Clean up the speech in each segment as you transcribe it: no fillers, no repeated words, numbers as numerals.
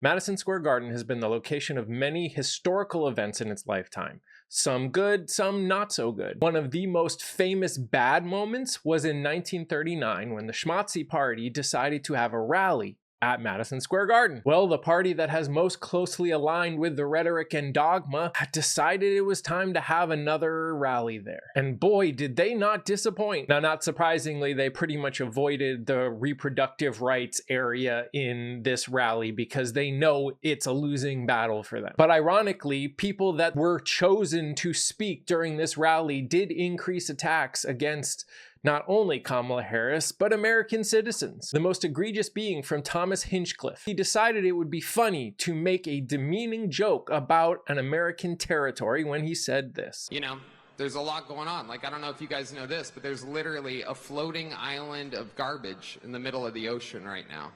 Madison Square Garden has been the location of many historical events in its lifetime. Some good, some not so good. One of the most famous bad moments was in 1939 when the Schmatzy Party decided to have a rally at Madison Square Garden. Well, the party that has most closely aligned with the rhetoric and dogma had decided it was time to have another rally there. And boy, did they not disappoint. Now, not surprisingly, they pretty much avoided the reproductive rights area in this rally because they know it's a losing battle for them. But ironically, people that were chosen to speak during this rally did increase attacks against not only Kamala Harris, but American citizens. The most egregious being from Thomas Hinchcliffe. He decided it would be funny to make a demeaning joke about an American territory when he said this. You know, there's a lot going on. Like, I don't know if you guys know this, but there's literally a floating island of garbage in the middle of the ocean right now.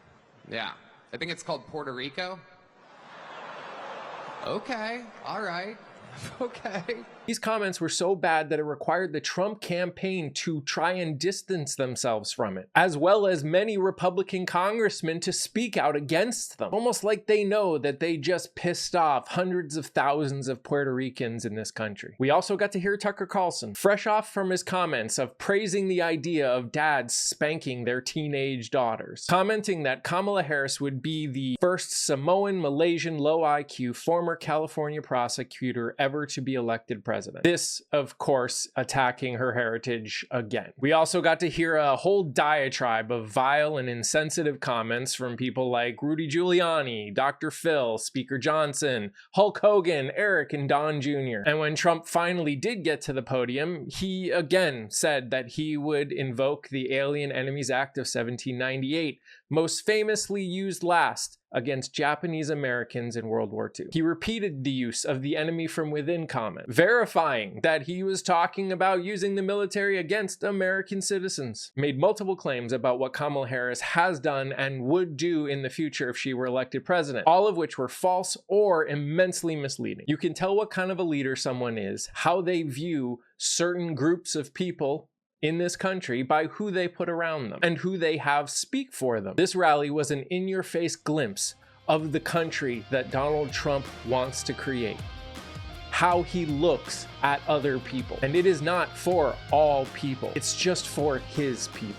Yeah. I think it's called Puerto Rico. Okay. All right. Okay. These comments were so bad that it required the Trump campaign to try and distance themselves from it, as well as many Republican congressmen to speak out against them, almost like they know that they just pissed off hundreds of thousands of Puerto Ricans in this country. We also got to hear Tucker Carlson, fresh off from his comments of praising the idea of dads spanking their teenage daughters, commenting that Kamala Harris would be the first Samoan, Malaysian, low IQ, former California prosecutor ever to be elected president. This, of course, attacking her heritage again. We also got to hear a whole diatribe of vile and insensitive comments from people like Rudy Giuliani, Dr. Phil, Speaker Johnson, Hulk Hogan, Eric, and Don Jr. And when Trump finally did get to the podium, he again said that he would invoke the Alien Enemies Act of 1798, most famously used last against Japanese Americans in World War II. He repeated the use of the enemy from within comment, verifying that he was talking about using the military against American citizens. Made multiple claims about what Kamala Harris has done and would do in the future if she were elected president, all of which were false or immensely misleading. You can tell what kind of a leader someone is, how they view certain groups of people in this country by who they put around them and who they have speak for them. This rally was an in-your-face glimpse of the country that Donald Trump wants to create, how he looks at other people. And it is not for all people, it's just for his people.